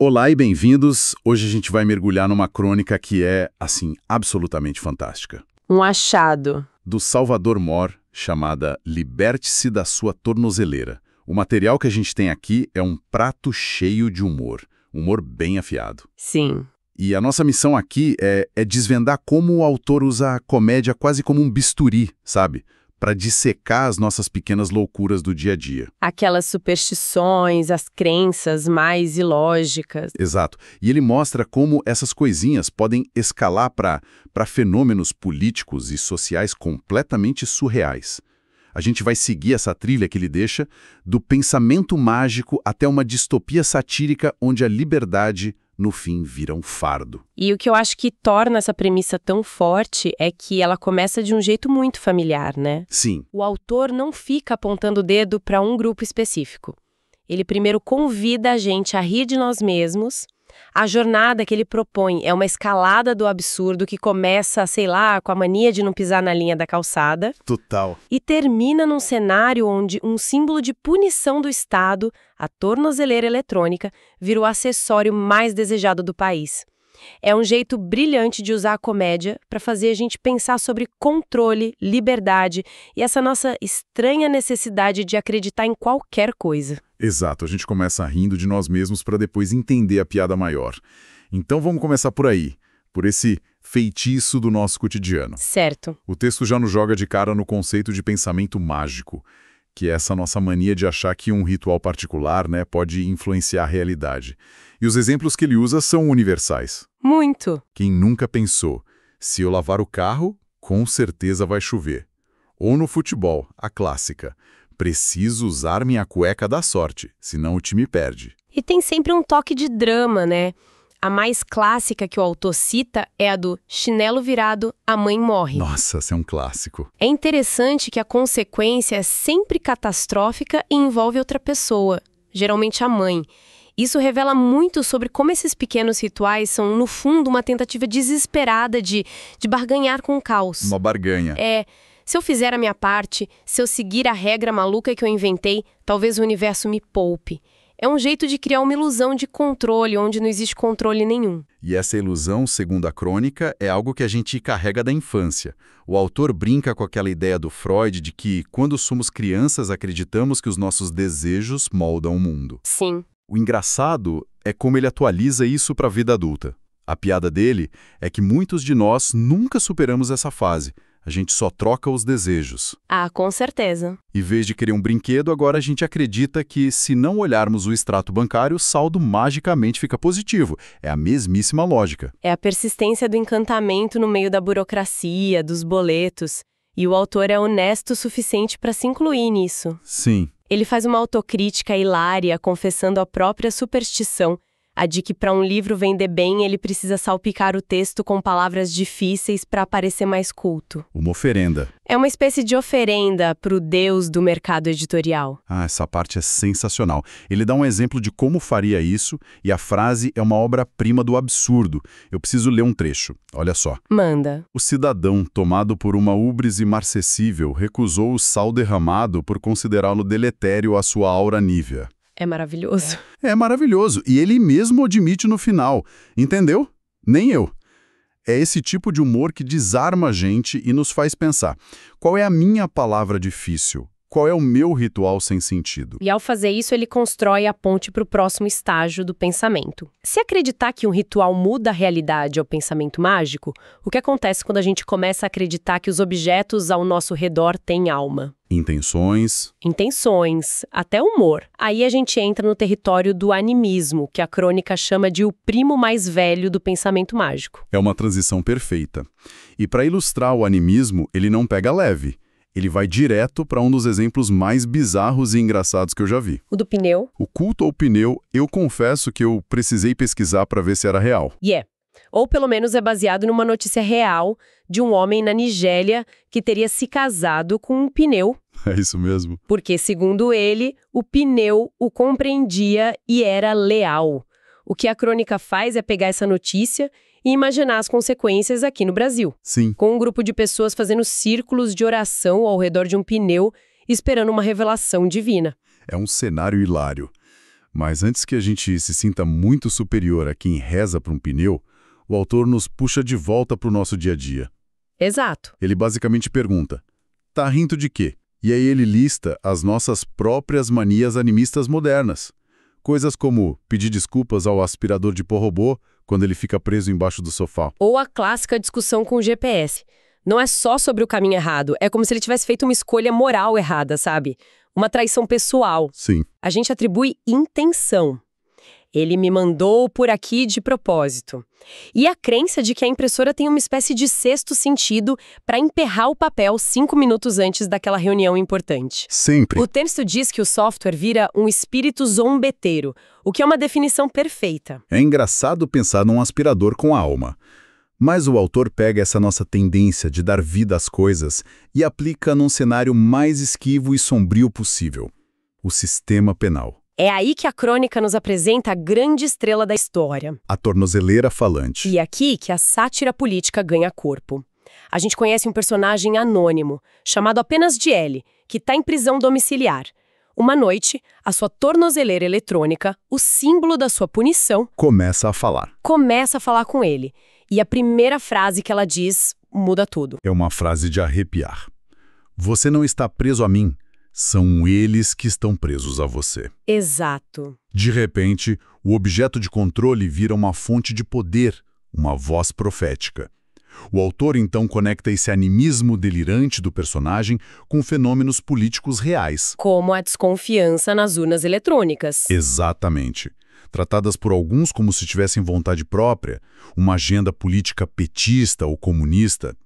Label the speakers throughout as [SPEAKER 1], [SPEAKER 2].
[SPEAKER 1] Olá e bem-vindos. Hoje a gente vai mergulhar numa crônica que é, assim, absolutamente fantástica.
[SPEAKER 2] Um achado.
[SPEAKER 1] Do Salvador Mor, chamada Liberte-se da Sua Tornozeleira. O material que a gente tem aqui é um prato cheio de humor bem afiado.
[SPEAKER 2] Sim.
[SPEAKER 1] E a nossa missão aqui é desvendar como o autor usa a comédia quase como um bisturi, sabe? Para dissecar as nossas pequenas loucuras do dia a dia.
[SPEAKER 2] Aquelas superstições, as crenças mais ilógicas.
[SPEAKER 1] Exato. E ele mostra como essas coisinhas podem escalar para fenômenos políticos e sociais completamente surreais. A gente vai seguir essa trilha que ele deixa do pensamento mágico até uma distopia satírica onde a liberdade, no fim, vira um fardo.
[SPEAKER 2] E o que eu acho que torna essa premissa tão forte é que ela começa de um jeito muito familiar, né?
[SPEAKER 1] Sim.
[SPEAKER 2] O autor não fica apontando o dedo para um grupo específico. Ele primeiro convida a gente a rir de nós mesmos. A jornada que ele propõe é uma escalada do absurdo que começa, sei lá, com a mania de não pisar na linha da calçada.
[SPEAKER 1] Total.
[SPEAKER 2] E termina num cenário onde um símbolo de punição do Estado, a tornozeleira eletrônica, vira o acessório mais desejado do país. É um jeito brilhante de usar a comédia para fazer a gente pensar sobre controle, liberdade e essa nossa estranha necessidade de acreditar em qualquer coisa.
[SPEAKER 1] Exato, a gente começa rindo de nós mesmos para depois entender a piada maior. Então vamos começar por aí, por esse feitiço do nosso cotidiano.
[SPEAKER 2] Certo.
[SPEAKER 1] O texto já nos joga de cara no conceito de pensamento mágico, que é essa nossa mania de achar que um ritual particular, pode influenciar a realidade. E os exemplos que ele usa são universais.
[SPEAKER 2] Muito.
[SPEAKER 1] Quem nunca pensou, se eu lavar o carro, com certeza vai chover. Ou no futebol, a clássica, preciso usar minha cueca da sorte, senão o time perde.
[SPEAKER 2] E tem sempre um toque de drama, né? A mais clássica que o autor cita é a do chinelo virado, a mãe morre.
[SPEAKER 1] Nossa, esse é um clássico.
[SPEAKER 2] É interessante que a consequência é sempre catastrófica e envolve outra pessoa, geralmente a mãe. Isso revela muito sobre como esses pequenos rituais são, no fundo, uma tentativa desesperada de barganhar com o caos.
[SPEAKER 1] Uma barganha.
[SPEAKER 2] Se eu fizer a minha parte, se eu seguir a regra maluca que eu inventei, talvez o universo me poupe. É um jeito de criar uma ilusão de controle, onde não existe controle nenhum.
[SPEAKER 1] E essa ilusão, segundo a crônica, é algo que a gente carrega da infância. O autor brinca com aquela ideia do Freud de que, quando somos crianças, acreditamos que os nossos desejos moldam o mundo.
[SPEAKER 2] Sim.
[SPEAKER 1] O engraçado é como ele atualiza isso para a vida adulta. A piada dele é que muitos de nós nunca superamos essa fase. A gente só troca os desejos.
[SPEAKER 2] Ah, com certeza.
[SPEAKER 1] Em vez de querer um brinquedo, agora a gente acredita que, se não olharmos o extrato bancário, o saldo magicamente fica positivo. É a mesmíssima lógica.
[SPEAKER 2] É a persistência do encantamento no meio da burocracia, dos boletos. E o autor é honesto o suficiente para se incluir nisso.
[SPEAKER 1] Sim.
[SPEAKER 2] Ele faz uma autocrítica hilária, confessando a própria superstição, a de que para um livro vender bem ele precisa salpicar o texto com palavras difíceis para parecer mais culto.
[SPEAKER 1] Uma oferenda.
[SPEAKER 2] É uma espécie de oferenda para o deus do mercado editorial.
[SPEAKER 1] Ah, essa parte é sensacional. Ele dá um exemplo de como faria isso e a frase é uma obra-prima do absurdo. Eu preciso ler um trecho. Olha só.
[SPEAKER 2] Manda.
[SPEAKER 1] O cidadão, tomado por uma úbrise marcessível, recusou o sal derramado por considerá-lo deletério à sua aura nívea.
[SPEAKER 2] É maravilhoso.
[SPEAKER 1] É maravilhoso. E ele mesmo admite no final. Entendeu? Nem eu. É esse tipo de humor que desarma a gente e nos faz pensar. Qual é a minha palavra difícil? Qual é o meu ritual sem sentido?
[SPEAKER 2] E ao fazer isso, ele constrói a ponte para o próximo estágio do pensamento. Se acreditar que um ritual muda a realidade ao pensamento mágico, o que acontece quando a gente começa a acreditar que os objetos ao nosso redor têm alma? Intenções, até humor. Aí a gente entra no território do animismo, que a crônica chama de o primo mais velho do pensamento mágico.
[SPEAKER 1] É uma transição perfeita. E para ilustrar o animismo, ele não pega leve. Ele vai direto para um dos exemplos mais bizarros e engraçados que eu já vi.
[SPEAKER 2] O do pneu.
[SPEAKER 1] O culto ao pneu, eu confesso que eu precisei pesquisar para ver se era real.
[SPEAKER 2] Ou pelo menos é baseado numa notícia real de um homem na Nigéria que teria se casado com um pneu.
[SPEAKER 1] É isso mesmo.
[SPEAKER 2] Porque, segundo ele, o pneu o compreendia e era leal. O que a crônica faz é pegar essa notícia e imaginar as consequências aqui no Brasil.
[SPEAKER 1] Sim.
[SPEAKER 2] Com um grupo de pessoas fazendo círculos de oração ao redor de um pneu, esperando uma revelação divina.
[SPEAKER 1] É um cenário hilário. Mas antes que a gente se sinta muito superior a quem reza para um pneu, o autor nos puxa de volta para o nosso dia a dia.
[SPEAKER 2] Exato.
[SPEAKER 1] Ele basicamente pergunta, tá rindo de quê? E aí ele lista as nossas próprias manias animistas modernas. Coisas como pedir desculpas ao aspirador de pó robô quando ele fica preso embaixo do sofá.
[SPEAKER 2] Ou a clássica discussão com o GPS. Não é só sobre o caminho errado, é como se ele tivesse feito uma escolha moral errada, sabe? Uma traição pessoal.
[SPEAKER 1] Sim.
[SPEAKER 2] A gente atribui intenção. Ele me mandou por aqui de propósito. E a crença de que a impressora tem uma espécie de sexto sentido para emperrar o papel 5 minutos antes daquela reunião importante.
[SPEAKER 1] Sempre.
[SPEAKER 2] O texto diz que o software vira um espírito zombeteiro, o que é uma definição perfeita.
[SPEAKER 1] É engraçado pensar num aspirador com alma. Mas o autor pega essa nossa tendência de dar vida às coisas e aplica num cenário mais esquivo e sombrio possível: o sistema penal.
[SPEAKER 2] É aí que a crônica nos apresenta a grande estrela da história.
[SPEAKER 1] A tornozeleira falante.
[SPEAKER 2] E é aqui que a sátira política ganha corpo. A gente conhece um personagem anônimo, chamado apenas de L, que está em prisão domiciliar. Uma noite, a sua tornozeleira eletrônica, o símbolo da sua punição,
[SPEAKER 1] Começa a falar.
[SPEAKER 2] começa a falar com ele. E a primeira frase que ela diz muda tudo.
[SPEAKER 1] É uma frase de arrepiar. Você não está preso a mim, são eles que estão presos a você.
[SPEAKER 2] Exato.
[SPEAKER 1] De repente, o objeto de controle vira uma fonte de poder, uma voz profética. O autor então conecta esse animismo delirante do personagem com fenômenos políticos reais.
[SPEAKER 2] Como a desconfiança nas urnas eletrônicas.
[SPEAKER 1] Exatamente. Tratadas por alguns como se tivessem vontade própria, uma agenda política petista ou comunista,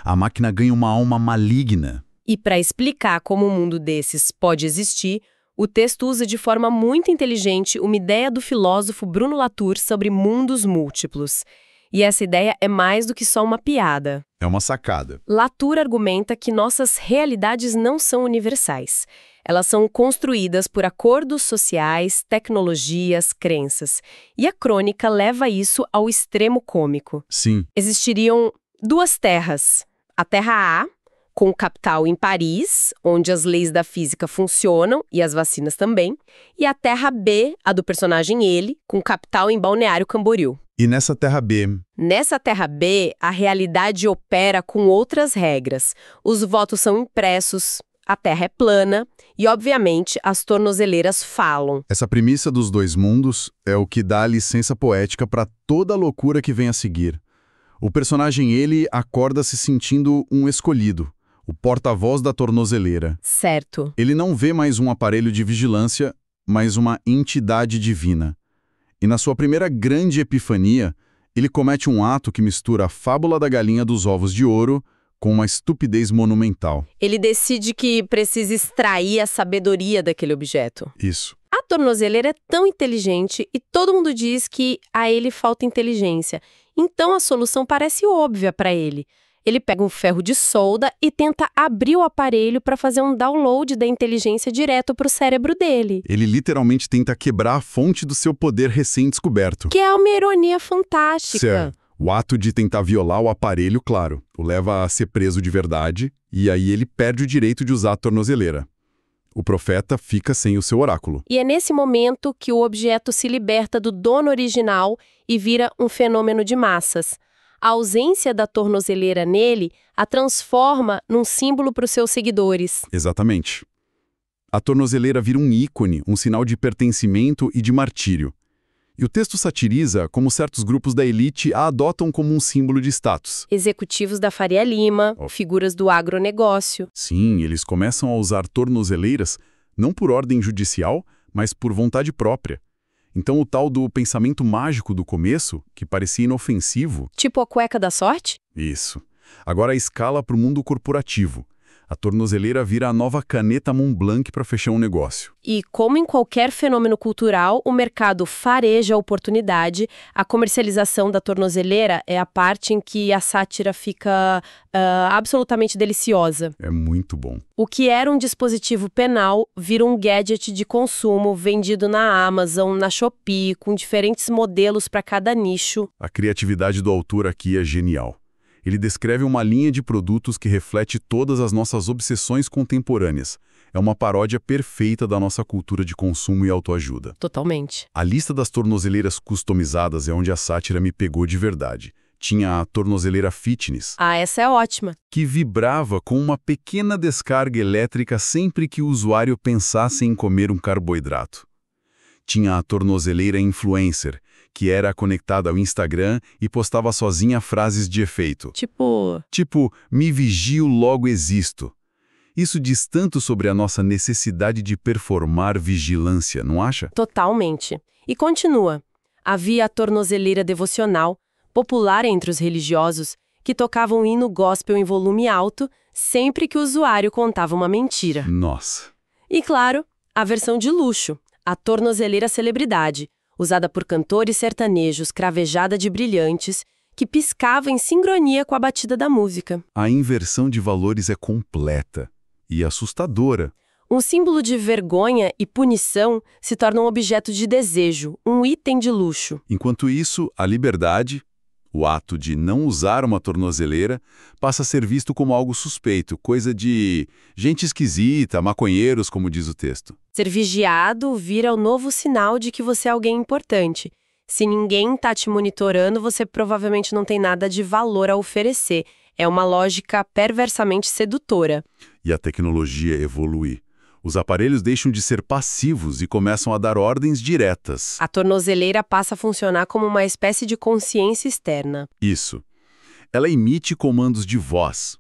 [SPEAKER 1] a máquina ganha uma alma maligna.
[SPEAKER 2] E para explicar como um mundo desses pode existir, o texto usa de forma muito inteligente uma ideia do filósofo Bruno Latour sobre mundos múltiplos. E essa ideia é mais do que só uma piada.
[SPEAKER 1] É uma sacada.
[SPEAKER 2] Latour argumenta que nossas realidades não são universais. Elas são construídas por acordos sociais, tecnologias, crenças. E a crônica leva isso ao extremo cômico.
[SPEAKER 1] Sim.
[SPEAKER 2] Existiriam duas terras. A Terra A, com o capital em Paris, onde as leis da física funcionam e as vacinas também. E a Terra B, a do personagem ele, com capital em Balneário Camboriú.
[SPEAKER 1] E nessa Terra B?
[SPEAKER 2] Nessa Terra B, a realidade opera com outras regras. Os votos são impressos, a Terra é plana e, obviamente, as tornozeleiras falam.
[SPEAKER 1] Essa premissa dos dois mundos é o que dá a licença poética para toda a loucura que vem a seguir. O personagem ele acorda se sentindo um escolhido, o porta-voz da tornozeleira.
[SPEAKER 2] Certo.
[SPEAKER 1] Ele não vê mais um aparelho de vigilância, mas uma entidade divina. E na sua primeira grande epifania, ele comete um ato que mistura a fábula da galinha dos ovos de ouro com uma estupidez monumental.
[SPEAKER 2] Ele decide que precisa extrair a sabedoria daquele objeto.
[SPEAKER 1] Isso.
[SPEAKER 2] A tornozeleira é tão inteligente e todo mundo diz que a ele falta inteligência. Então a solução parece óbvia para ele. Ele pega um ferro de solda e tenta abrir o aparelho para fazer um download da inteligência direto para o cérebro dele.
[SPEAKER 1] Ele literalmente tenta quebrar a fonte do seu poder recém-descoberto.
[SPEAKER 2] Que é uma ironia fantástica.
[SPEAKER 1] Certo. O ato de tentar violar o aparelho, claro, o leva a ser preso de verdade, e aí ele perde o direito de usar a tornozeleira. O profeta fica sem o seu oráculo.
[SPEAKER 2] E é nesse momento que o objeto se liberta do dono original e vira um fenômeno de massas. A ausência da tornozeleira nele a transforma num símbolo para os seus seguidores.
[SPEAKER 1] Exatamente. A tornozeleira vira um ícone, um sinal de pertencimento e de martírio. E o texto satiriza como certos grupos da elite a adotam como um símbolo de status.
[SPEAKER 2] Executivos da Faria Lima, figuras do agronegócio.
[SPEAKER 1] Sim, eles começam a usar tornozeleiras não por ordem judicial, mas por vontade própria. Então o tal do pensamento mágico do começo, que parecia inofensivo...
[SPEAKER 2] Tipo a cueca da sorte?
[SPEAKER 1] Isso. Agora escala para o mundo corporativo. A tornozeleira vira a nova caneta Montblanc para fechar um negócio.
[SPEAKER 2] E como em qualquer fenômeno cultural, o mercado fareja a oportunidade. A comercialização da tornozeleira é a parte em que a sátira fica absolutamente deliciosa.
[SPEAKER 1] É muito bom.
[SPEAKER 2] O que era um dispositivo penal vira um gadget de consumo vendido na Amazon, na Shopee, com diferentes modelos para cada nicho.
[SPEAKER 1] A criatividade do autor aqui é genial. Ele descreve uma linha de produtos que reflete todas as nossas obsessões contemporâneas. É uma paródia perfeita da nossa cultura de consumo e autoajuda.
[SPEAKER 2] Totalmente.
[SPEAKER 1] A lista das tornozeleiras customizadas é onde a sátira me pegou de verdade. Tinha a tornozeleira fitness,
[SPEAKER 2] Ah, essa é ótima.
[SPEAKER 1] que vibrava com uma pequena descarga elétrica sempre que o usuário pensasse em comer um carboidrato. Tinha a tornozeleira influencer, que era conectada ao Instagram e postava sozinha frases de efeito. Tipo, me vigio, logo existo. Isso diz tanto sobre a nossa necessidade de performar vigilância, não acha?
[SPEAKER 2] Totalmente. E continua. Havia a tornozeleira devocional, popular entre os religiosos, que tocava um hino gospel em volume alto sempre que o usuário contava uma mentira.
[SPEAKER 1] Nossa.
[SPEAKER 2] E claro, a versão de luxo, a tornozeleira celebridade, usada por cantores sertanejos, cravejada de brilhantes, que piscava em sincronia com a batida da música.
[SPEAKER 1] A inversão de valores é completa e assustadora.
[SPEAKER 2] Um símbolo de vergonha e punição se torna um objeto de desejo, um item de luxo.
[SPEAKER 1] Enquanto isso, a liberdade, o ato de não usar uma tornozeleira, passa a ser visto como algo suspeito, coisa de gente esquisita, maconheiros, como diz o texto.
[SPEAKER 2] Ser vigiado vira o novo sinal de que você é alguém importante. Se ninguém está te monitorando, você provavelmente não tem nada de valor a oferecer. É uma lógica perversamente sedutora.
[SPEAKER 1] E a tecnologia evolui. Os aparelhos deixam de ser passivos e começam a dar ordens diretas.
[SPEAKER 2] A tornozeleira passa a funcionar como uma espécie de consciência externa.
[SPEAKER 1] Isso. Ela emite comandos de voz.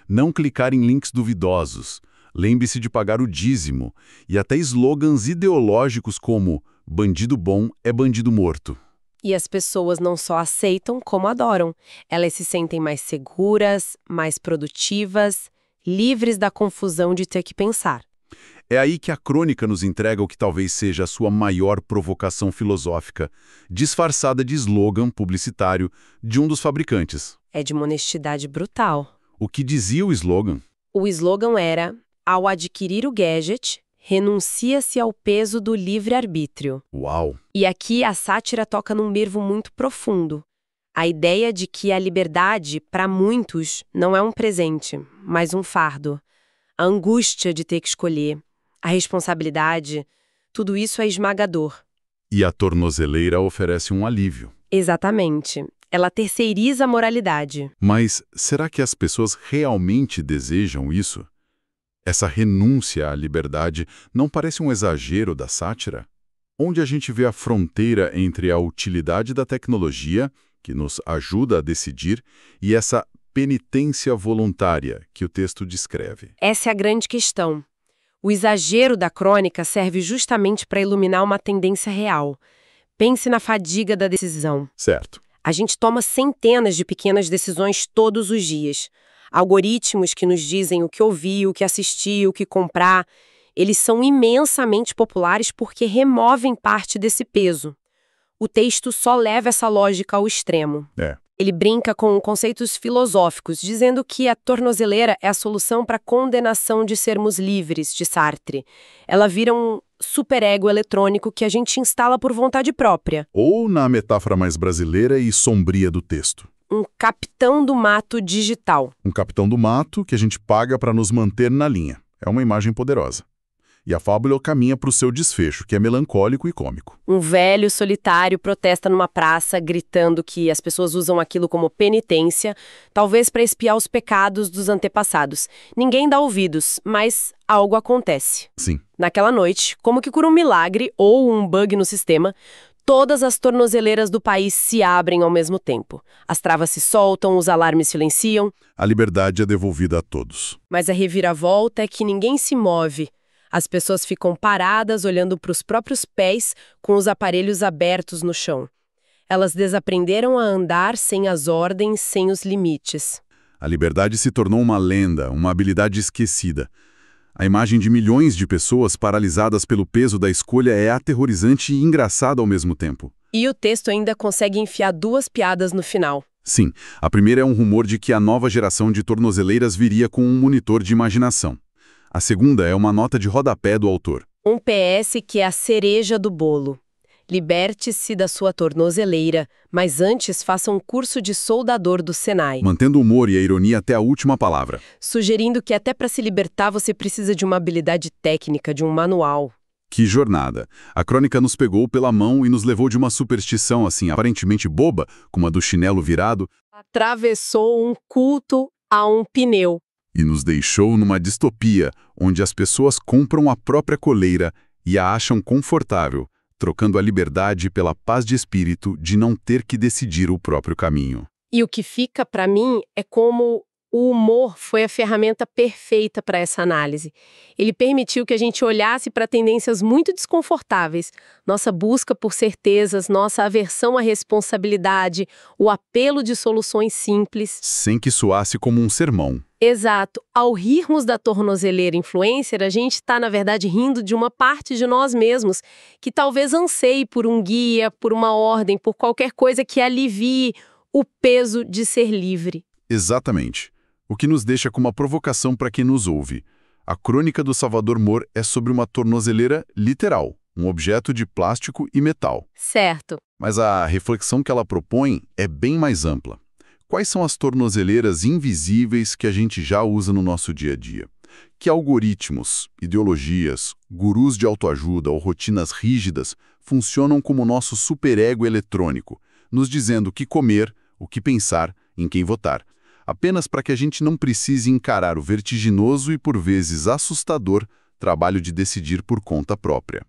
[SPEAKER 1] Não clicar em links duvidosos. Lembre-se de pagar o dízimo. E até slogans ideológicos como bandido bom é bandido morto.
[SPEAKER 2] E as pessoas não só aceitam, como adoram. Elas se sentem mais seguras, mais produtivas, livres da confusão de ter que pensar.
[SPEAKER 1] É aí que a crônica nos entrega o que talvez seja a sua maior provocação filosófica, disfarçada de slogan publicitário de um dos fabricantes.
[SPEAKER 2] É de uma honestidade brutal.
[SPEAKER 1] O que dizia o slogan?
[SPEAKER 2] O slogan era: ao adquirir o gadget, renuncia-se ao peso do livre-arbítrio.
[SPEAKER 1] Uau!
[SPEAKER 2] E aqui a sátira toca num nervo muito profundo. A ideia de que a liberdade, para muitos, não é um presente, mas um fardo. A angústia de ter que escolher, a responsabilidade, tudo isso é esmagador.
[SPEAKER 1] E a tornozeleira oferece um alívio.
[SPEAKER 2] Exatamente. Ela terceiriza a moralidade.
[SPEAKER 1] Mas será que as pessoas realmente desejam isso? Essa renúncia à liberdade não parece um exagero da sátira? Onde a gente vê a fronteira entre a utilidade da tecnologia, que nos ajuda a decidir, e essa penitência voluntária que o texto descreve.
[SPEAKER 2] Essa é a grande questão. O exagero da crônica serve justamente para iluminar uma tendência real. Pense na fadiga da decisão.
[SPEAKER 1] Certo.
[SPEAKER 2] A gente toma centenas de pequenas decisões todos os dias. Algoritmos que nos dizem o que ouvir, o que assistir, o que comprar. Eles são imensamente populares porque removem parte desse peso. O texto só leva essa lógica ao extremo. Ele brinca com conceitos filosóficos, dizendo que a tornozeleira é a solução para a condenação de sermos livres, de Sartre. Ela vira um superego eletrônico que a gente instala por vontade própria.
[SPEAKER 1] Ou, na metáfora mais brasileira e sombria do texto,
[SPEAKER 2] Um capitão do mato digital.
[SPEAKER 1] um capitão do mato que a gente paga para nos manter na linha. É uma imagem poderosa. E a fábula caminha para o seu desfecho, que é melancólico e cômico.
[SPEAKER 2] Um velho solitário protesta numa praça, gritando que as pessoas usam aquilo como penitência, talvez para expiar os pecados dos antepassados. Ninguém dá ouvidos, mas algo acontece.
[SPEAKER 1] Sim.
[SPEAKER 2] Naquela noite, como que por um milagre ou um bug no sistema, todas as tornozeleiras do país se abrem ao mesmo tempo. As travas se soltam, os alarmes silenciam.
[SPEAKER 1] A liberdade é devolvida a todos.
[SPEAKER 2] Mas a reviravolta é que ninguém se move. As pessoas ficam paradas, olhando para os próprios pés, com os aparelhos abertos no chão. Elas desaprenderam a andar sem as ordens, sem os limites.
[SPEAKER 1] A liberdade se tornou uma lenda, uma habilidade esquecida. A imagem de milhões de pessoas paralisadas pelo peso da escolha é aterrorizante e engraçada ao mesmo tempo.
[SPEAKER 2] E o texto ainda consegue enfiar duas piadas no final.
[SPEAKER 1] Sim, a primeira é um rumor de que a nova geração de tornozeleiras viria com um monitor de imaginação. A segunda é uma nota de rodapé do autor.
[SPEAKER 2] Um PS que é a cereja do bolo. Liberte-se da sua tornozeleira, mas antes faça um curso de soldador do Senai.
[SPEAKER 1] Mantendo o humor e a ironia até a última palavra.
[SPEAKER 2] Sugerindo que até para se libertar você precisa de uma habilidade técnica, de um manual.
[SPEAKER 1] Que jornada! A crônica nos pegou pela mão e nos levou de uma superstição assim, aparentemente boba, como a do chinelo virado,
[SPEAKER 2] Atravessou um culto a um pneu.
[SPEAKER 1] e nos deixou numa distopia, onde as pessoas compram a própria coleira e a acham confortável, trocando a liberdade pela paz de espírito de não ter que decidir o próprio caminho.
[SPEAKER 2] E o que fica para mim é como o humor foi a ferramenta perfeita para essa análise. Ele permitiu que a gente olhasse para tendências muito desconfortáveis, nossa busca por certezas, nossa aversão à responsabilidade, o apelo de soluções simples.
[SPEAKER 1] Sem que soasse como um sermão.
[SPEAKER 2] Exato. Ao rirmos da tornozeleira influencer, a gente está, na verdade, rindo de uma parte de nós mesmos, que talvez anseie por um guia, por uma ordem, por qualquer coisa que alivie o peso de ser livre.
[SPEAKER 1] Exatamente. O que nos deixa com uma provocação para quem nos ouve. A crônica do Salvador Moore é sobre uma tornozeleira literal, um objeto de plástico e metal.
[SPEAKER 2] Certo.
[SPEAKER 1] Mas a reflexão que ela propõe é bem mais ampla. Quais são as tornozeleiras invisíveis que a gente já usa no nosso dia a dia? Que algoritmos, ideologias, gurus de autoajuda ou rotinas rígidas funcionam como nosso superego eletrônico, nos dizendo o que comer, o que pensar, em quem votar, apenas para que a gente não precise encarar o vertiginoso e por vezes assustador trabalho de decidir por conta própria.